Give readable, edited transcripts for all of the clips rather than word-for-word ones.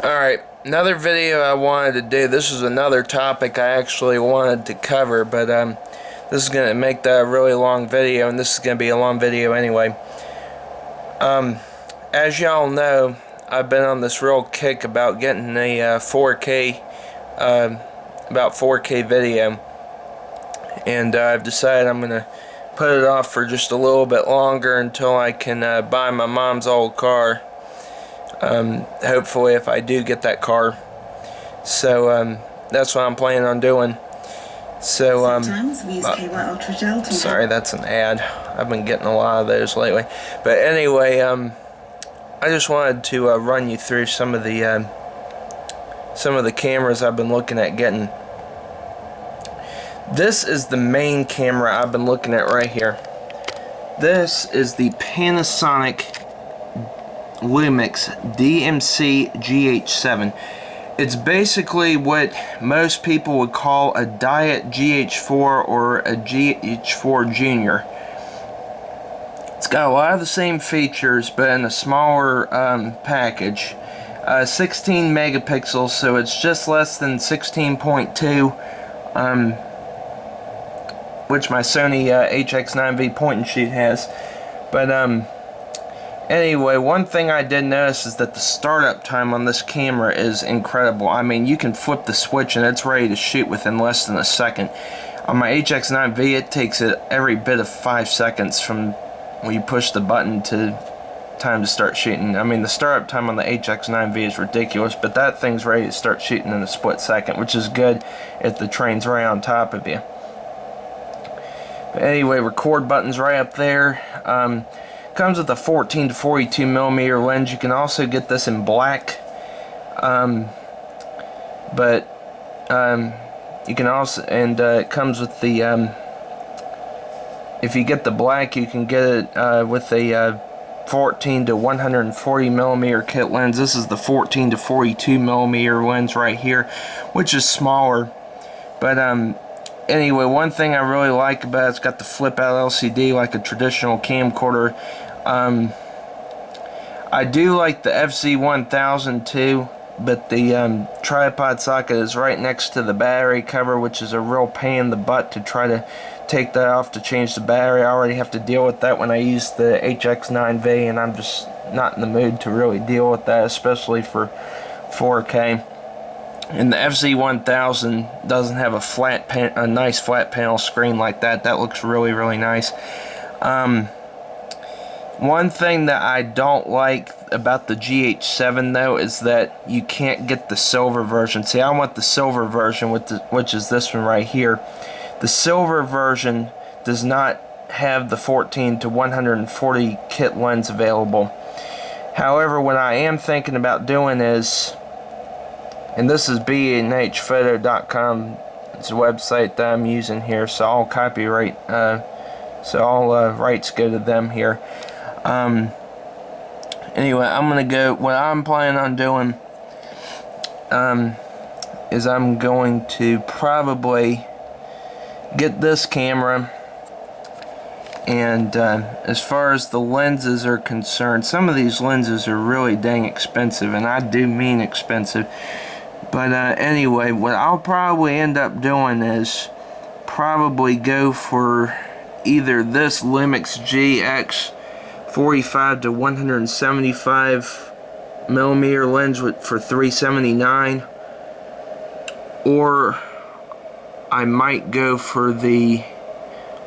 Alright, another video I wanted to do. This is another topic I actually wanted to cover, but this is going to make that a really long video, and this is going to be a long video anyway. As y'all know, I've been on this real kick about getting a 4K, about 4K video, and I've decided I'm going to put it off for just a little bit longer until I can buy my mom's old car. Hopefully if I do get that car. So that's what I'm planning on doing. So sorry, that's an ad. I've been getting a lot of those lately. But anyway, I just wanted to run you through some of the cameras I've been looking at getting. This is the main camera I've been looking at right here. This is the Panasonic Lumix DMC GH7. It's basically what most people would call a Diet GH4 or a GH4 Junior. It's got a lot of the same features, but in a smaller package. 16 megapixels, so it's just less than 16.2, which my Sony HX9V point and shoot has. But anyway, one thing I did notice is that the startup time on this camera is incredible. I mean, you can flip the switch and it's ready to shoot within less than a second. On my HX9V, it takes it every bit of 5 seconds from when you push the button to time to start shooting. I mean, the startup time on the HX9V is ridiculous, but that thing's ready to start shooting in a split second, which is good if the train's right on top of you. But anyway, record button's right up there. Comes with a 14 to 42 millimeter lens. You can also get this in black, but you can also, and it comes with the if you get the black, you can get it with a 14 to 140 millimeter kit lens. This is the 14 to 42 millimeter lens right here, which is smaller. But anyway, one thing I really like about it's got the flip out LCD like a traditional camcorder. I do like the FZ1000 too, but the tripod socket is right next to the battery cover, which is a real pain in the butt to try to take that off to change the battery. I already have to deal with that when I use the HX9V, and I'm just not in the mood to really deal with that, especially for 4K. And the FZ1000 doesn't have a nice flat panel screen like that. That looks really, really nice. One thing that I don't like about the GH7 though is that you can't get the silver version. See, I want the silver version, which is this one right here. The silver version does not have the 14 to 140 kit lens available. However, what I am thinking about doing is, and this is bnhphoto.com, it's a website that I'm using here, so all copyright, so all rights go to them here. Anyway, I'm gonna go. What I'm planning on doing is I'm going to probably get this camera, and as far as the lenses are concerned, some of these lenses are really dang expensive, and I do mean expensive. But anyway, what I'll probably end up doing is probably go for either this Lumix GX 45 to 175 millimeter lens for $379, or I might go for the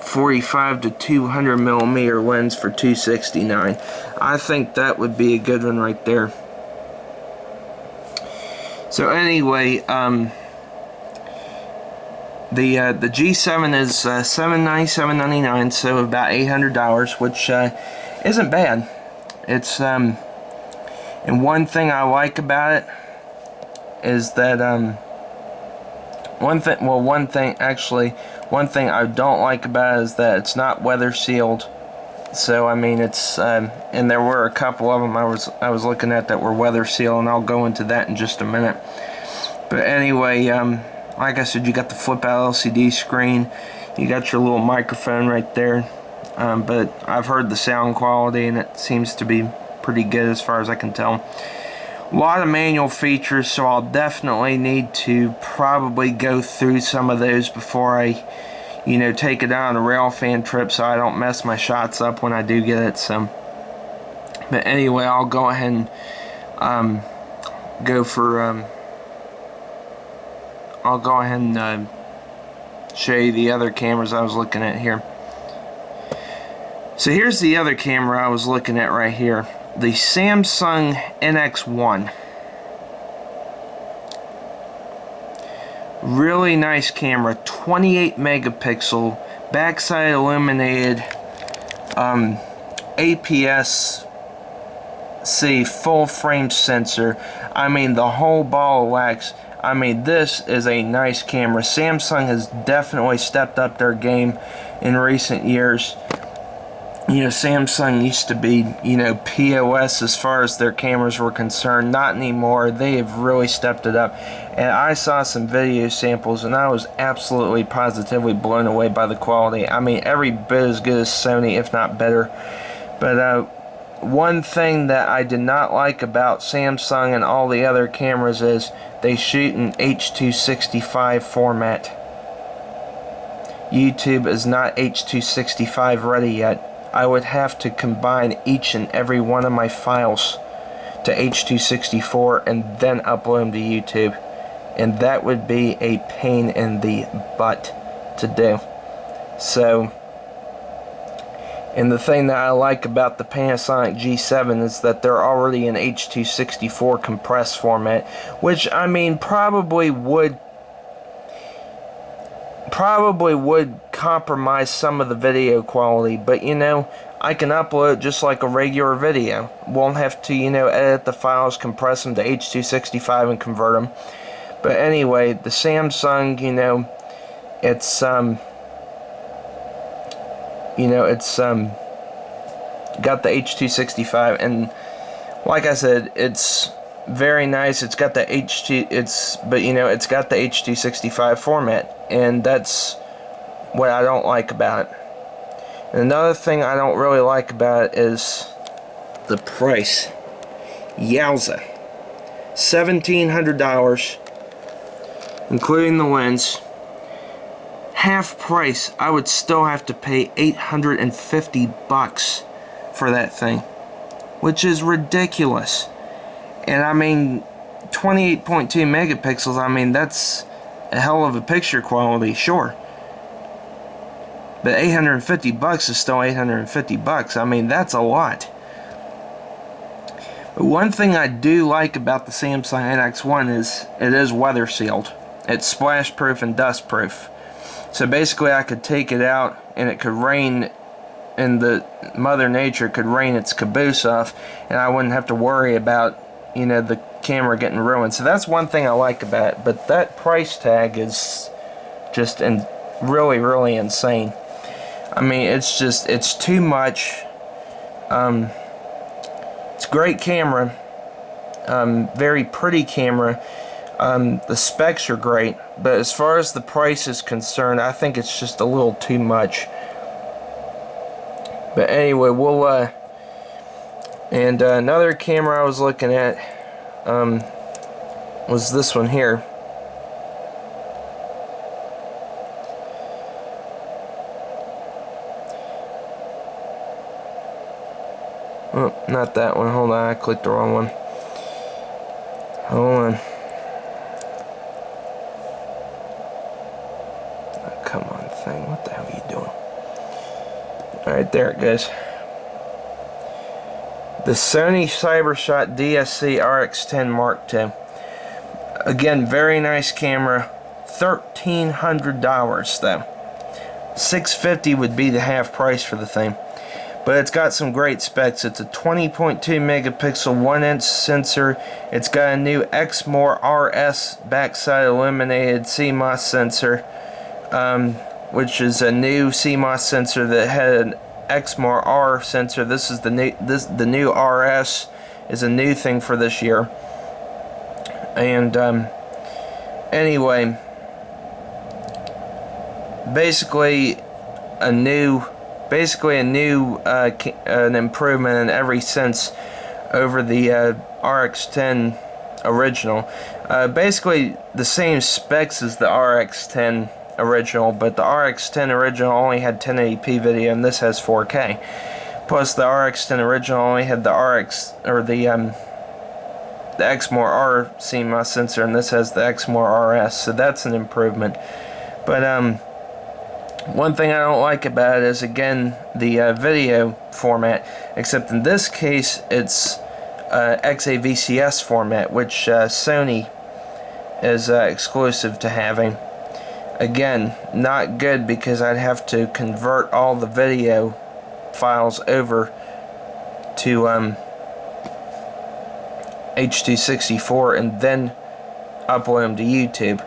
45 to 200 millimeter lens for $269. I think that would be a good one right there. So anyway, the G7 is $797.99, so about $800, which isn't bad. It's and one thing I like about it is that one thing I don't like about it is that it's not weather sealed. So I mean, it's and there were a couple of them I was looking at that were weather sealed, and I'll go into that in just a minute. But anyway, like I said, you got the flip out LCD screen, you got your little microphone right there. But I've heard the sound quality and it seems to be pretty good as far as I can tell. A lot of manual features, so I'll definitely need to probably go through some of those before I, you know, take it out on a railfan trip so I don't mess my shots up when I do get it. So, but anyway, I'll go ahead and go for, I'll go ahead and show you the other cameras I was looking at here. So here's the other camera I was looking at right here. The Samsung NX1. Really nice camera, 28 megapixel, backside illuminated, APS-C full frame sensor. I mean, the whole ball of wax. I mean, this is a nice camera. Samsung has definitely stepped up their game in recent years. You know, Samsung used to be, you know, POS as far as their cameras were concerned. Not anymore. They have really stepped it up. And I saw some video samples and I was absolutely positively blown away by the quality. I mean, every bit as good as Sony, if not better. But one thing that I did not like about Samsung and all the other cameras is they shoot in H.265 format. YouTube is not H.265 ready yet. I would have to combine each and every one of my files to H.264 and then upload them to YouTube. And that would be a pain in the butt to do. So, and the thing that I like about the Panasonic G7 is that they're already in H.264 compressed format, which, I mean, probably would compromise some of the video quality, but you know, I can upload just like a regular video. Won't have to, you know, edit the files, compress them to H.265 and convert them. But anyway, the Samsung, you know, it's got the H.265, and like I said, it's very nice. It's got the but you know, it's got the H.265 format, and that's what I don't like about it. And another thing I don't really like about it is the price. Yowza. $1,700, including the lens. Half price, I would still have to pay $850 for that thing, which is ridiculous. And I mean, 28.2 megapixels, I mean, that's a hell of a picture quality, sure. But $850 is still $850. I mean, that's a lot. But one thing I do like about the Samsung NX1 is it is weather sealed. It's splash proof and dust proof. So basically I could take it out and it could rain, and the Mother Nature could rain its caboose off, and I wouldn't have to worry about, you know, the camera getting ruined. So that's one thing I like about it. But that price tag is just really, really insane. I mean, it's too much. It's a great camera. Very pretty camera. The specs are great, but as far as the price is concerned, I think it's just a little too much. But anyway, we'll and another camera I was looking at was this one here. Oh, not that one. Hold on, I clicked the wrong one. Hold on. Oh, come on, thing. What the hell are you doing? Alright, there it goes. The Sony CyberShot DSC RX10 Mark II. Again, very nice camera. $1,300 though. $650 would be the half price for the thing. But it's got some great specs. It's a 20.2 megapixel 1-inch sensor. It's got a new Exmor RS backside illuminated CMOS sensor, which is a new CMOS sensor that had an Exmor R sensor. This is the new RS is a new thing for this year. And anyway, basically an improvement in every sense over the RX-10 original. Basically the same specs as the RX-10 original, but the RX-10 original only had 1080p video, and this has 4K. Plus, the RX-10 original only had the the Exmor R CMOS sensor, and this has the Exmor RS, so that's an improvement. But one thing I don't like about it is, again, the video format, except in this case it's XAVCS format, which Sony is exclusive to having. Again, not good, because I'd have to convert all the video files over to H.264 and then upload them to YouTube.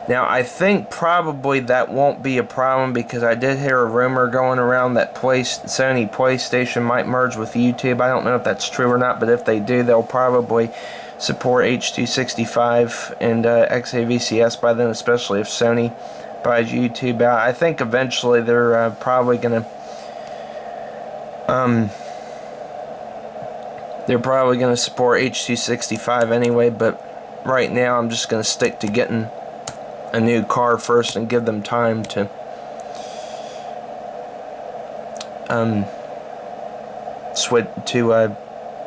Now, I think probably that won't be a problem, because I did hear a rumor going around that Sony PlayStation might merge with YouTube. I don't know if that's true or not, but if they do, they'll probably support H.265 and XAVCS by then, especially if Sony buys YouTube out. I think eventually they're probably going to support H.265 anyway, but right now I'm just going to stick to getting a new car first and give them time to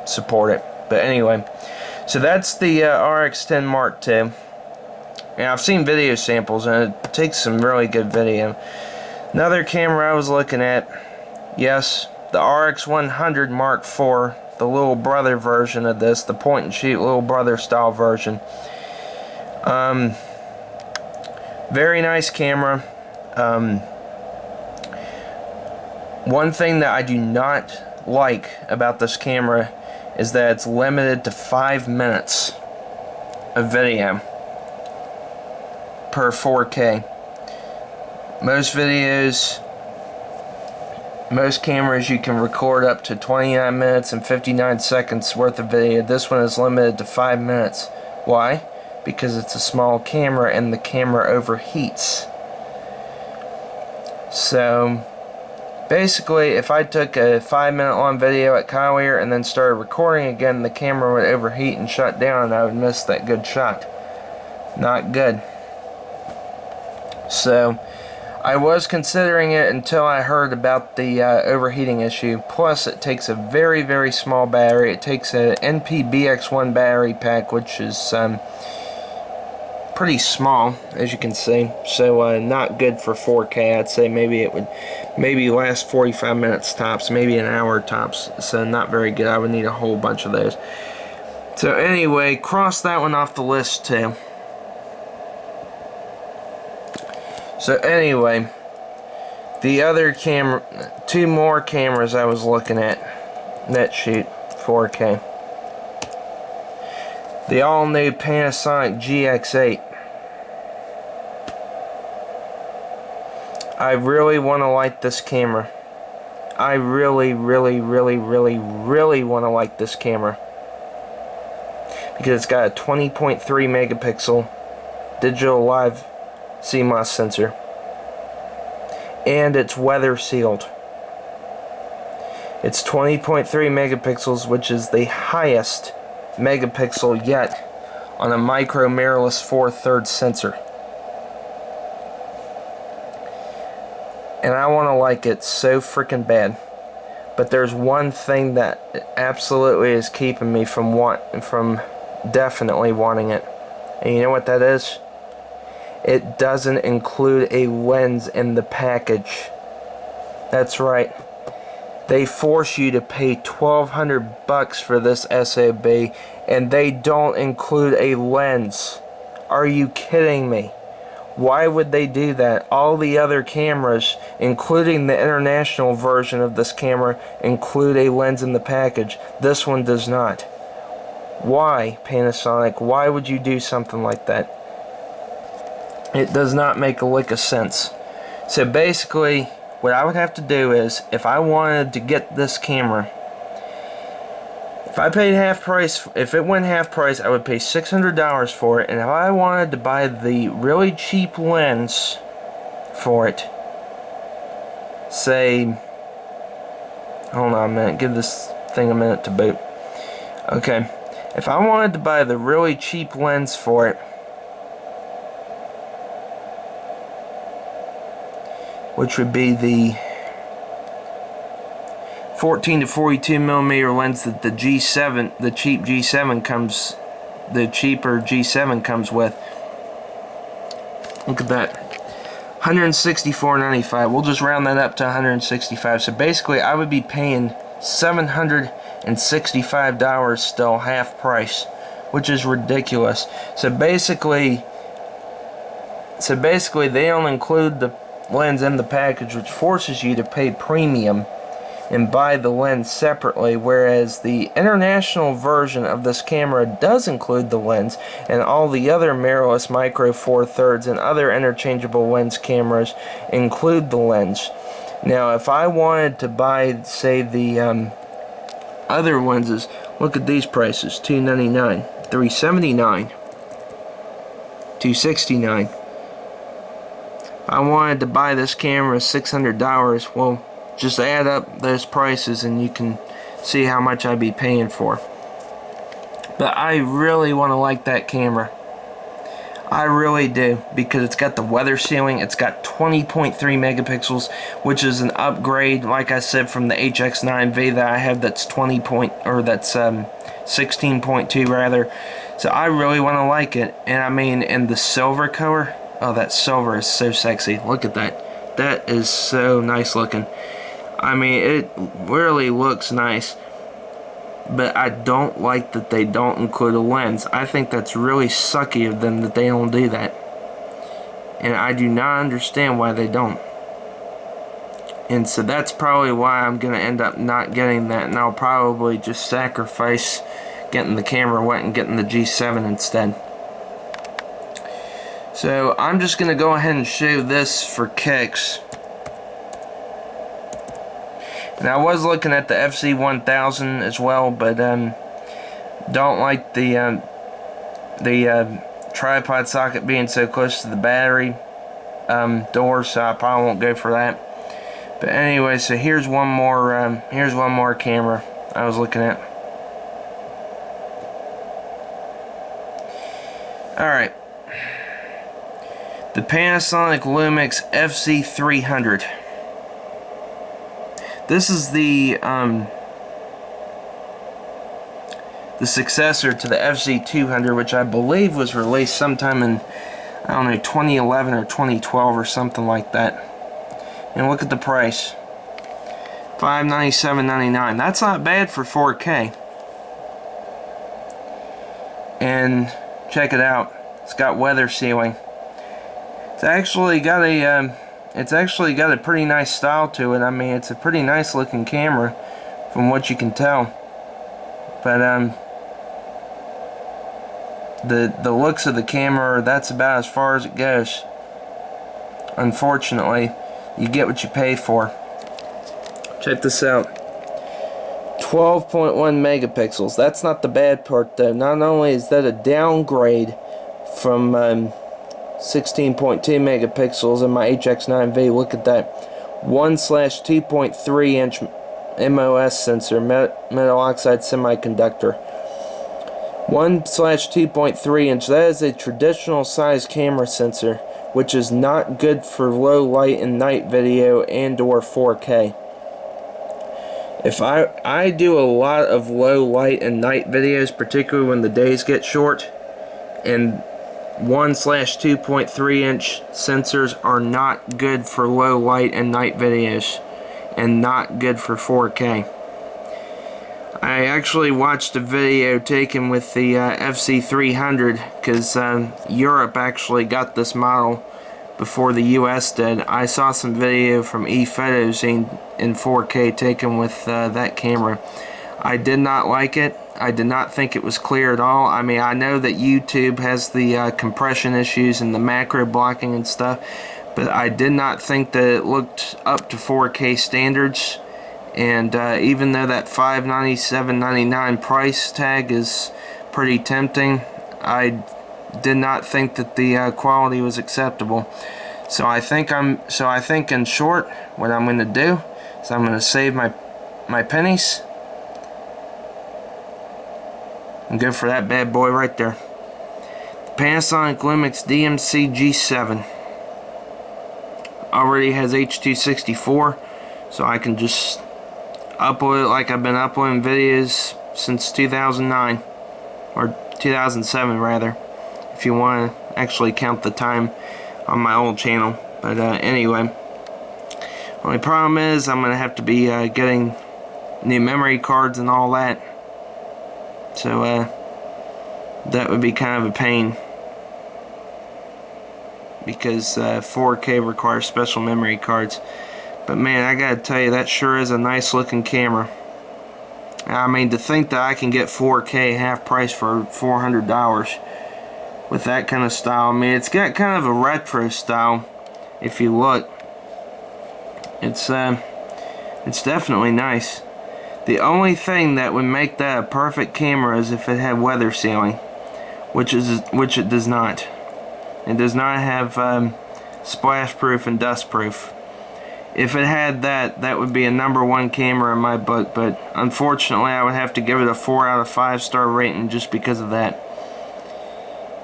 support it. But anyway, so that's the RX-10 Mark II. Now, I've seen video samples, and it takes some really good video. Another camera I was looking at, yes, the RX-100 Mark IV, the little brother version of this, the point and shoot little brother style version. Very nice camera. One thing that I do not like about this camera is that it's limited to 5 minutes of video per 4K. Most cameras you can record up to 29 minutes and 59 seconds worth of video. This one is limited to 5 minutes. Why? Because it's a small camera and the camera overheats. So basically, if I took a 5-minute long video at Collier and then started recording again, the camera would overheat and shut down, and I would miss that good shot. Not good. So I was considering it until I heard about the overheating issue. Plus, it takes a very, very small battery. It takes a NP-BX1 battery pack, which is pretty small, as you can see. So not good for 4K. I'd say maybe it would last 45 minutes tops, maybe an hour tops. So not very good. I would need a whole bunch of those. So anyway, cross that one off the list too. So anyway, the other camera, 2 more cameras I was looking at that shoot 4K. The all-new Panasonic GX8. I really want to like this camera. I really want to like this camera, because it's got a 20.3 megapixel digital live CMOS sensor, and it's weather sealed. It's 20.3 megapixels, which is the highest megapixel yet on a micro mirrorless 4/3 sensor. And I want to like it so freaking bad. But there's one thing that absolutely is keeping me from definitely wanting it. And you know what that is? It doesn't include a lens in the package. That's right. They force you to pay $1,200 for this SOB, and they don't include a lens. Are you kidding me? Why would they do that? All the other cameras, including the international version of this camera, include a lens in the package. This one does not. Why, Panasonic? Why would you do something like that? It does not make a lick of sense. So basically, what I would have to do is, if I wanted to get this camera, if I paid half price, if it went half price, I would pay $600 for it. And if I wanted to buy the really cheap lens for it, say, hold on a minute, give this thing a minute to boot. Okay, if I wanted to buy the really cheap lens for it, which would be the 14 to 42 millimeter lens that the G7, the cheap G7 comes, the cheaper G7 comes with. Look at that, $164.95. We'll just round that up to $165. So basically, I would be paying $765 still, half price, which is ridiculous. So basically, they don't include the lens in the package, which forces you to pay premium and buy the lens separately, whereas the international version of this camera does include the lens, and all the other mirrorless Micro Four Thirds and other interchangeable lens cameras include the lens. Now, if I wanted to buy, say, the other lenses, look at these prices: $299, $379, $269. If I wanted to buy this camera $600, well, just add up those prices and you can see how much I'd be paying for. But I really want to like that camera. I really do, because it's got the weather sealing. It's got 20.3 megapixels, which is an upgrade, like I said, from the HX9V that I have. That's 16.2 rather. So I really want to like it. And I mean, in the silver color, oh, that silver is so sexy. Look at that. That is so nice looking. I mean, it really looks nice, but I don't like that they don't include a lens. I think that's really sucky of them that they don't do that, and I do not understand why they don't. And so that's probably why I'm going to end up not getting that, and I'll probably just sacrifice getting the camera wet and getting the G7 instead. So I'm just going to go ahead and show this for kicks. And I was looking at the FZ1000 as well, but don't like the tripod socket being so close to the battery door, so I probably won't go for that. But anyway, so here's one more camera I was looking at. All right, the Panasonic Lumix FZ300. This is the successor to the FZ200, which I believe was released sometime in, I don't know, 2011 or 2012 or something like that. And look at the price, $597.99. That's not bad for 4K. And check it out, it's got weather sealing. It's actually got a pretty nice style to it. I mean, it's a pretty nice looking camera from what you can tell. But the looks of the camera, that's about as far as it goes. Unfortunately, you get what you pay for. Check this out. 12.1 megapixels. That's not the bad part though. Not only is that a downgrade from 16.2 megapixels in my HX9V. Look at that. 1/2.3 inch MOS sensor, metal oxide semiconductor. 1/2.3 inch. That is a traditional size camera sensor, which is not good for low light and night video and or 4K. If I do a lot of low light and night videos, particularly when the days get short, and 1/2.3 inch sensors are not good for low light and night videos, and not good for 4K. I actually watched a video taken with the FZ300 because Europe actually got this model before the US did. I saw some video from ePhotozine in 4K taken with that camera. I did not like it. I did not think it was clear at all. I mean, I know that YouTube has the compression issues and the macro blocking and stuff, but I did not think that it looked up to 4K standards. And even though that $597.99 price tag is pretty tempting, I did not think that the quality was acceptable. So I think in short, what I'm going to do is I'm going to save my pennies, and go for that bad boy right there. The Panasonic Lumix DMC G7 already has H.264, so I can just upload it like I've been uploading videos since 2009, or 2007 rather, if you want to actually count the time on my old channel. But anyway, only problem is I'm going to have to be getting new memory cards and all that, so that would be kind of a pain, because 4K requires special memory cards. But man, I gotta tell you, that sure is a nice looking camera. I mean, to think that I can get 4K half price for $400 with that kind of style. I mean, it's got kind of a retro style. If you look, it's definitely nice. The only thing that would make that a perfect camera is if it had weather sealing, which it does not. It does not have splash proof and dust proof. If it had that, that would be a #1 camera in my book, but unfortunately I would have to give it a 4 out of 5 star rating just because of that.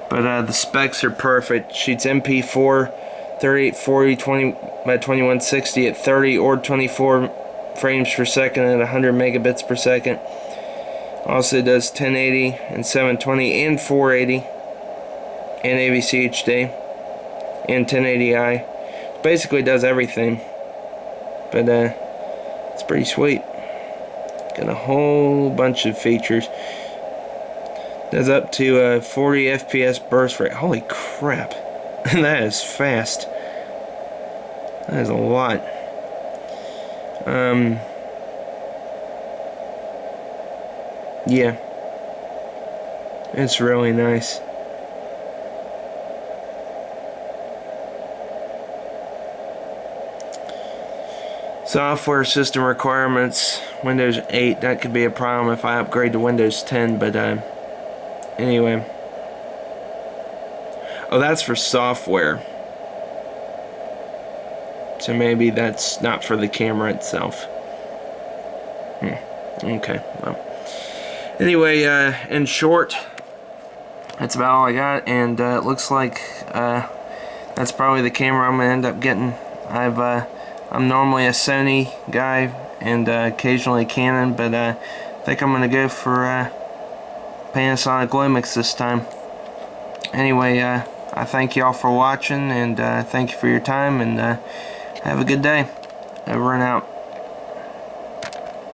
But the specs are perfect. Shoots MP4 3840 20 by 2160 at 30 or 24 frames per second at 100 megabits per second. Also does 1080 and 720 and 480 and AVC HD and 1080i. Basically does everything. But it's pretty sweet. Got a whole bunch of features. Does up to 40 FPS burst rate. Holy crap. That is fast. That is a lot. Yeah. It's really nice. Software system requirements, Windows 8, that could be a problem if I upgrade to Windows 10, but anyway. Oh, that's for software. So maybe that's not for the camera itself. Okay, well. Anyway, in short, that's about all I got, and it looks like that's probably the camera I'm going to end up getting. I'm normally a Sony guy and occasionally Canon, but I think I'm going to go for Panasonic Lumix this time. Anyway, I thank y'all for watching, and thank you for your time, and have a good day. Over and out.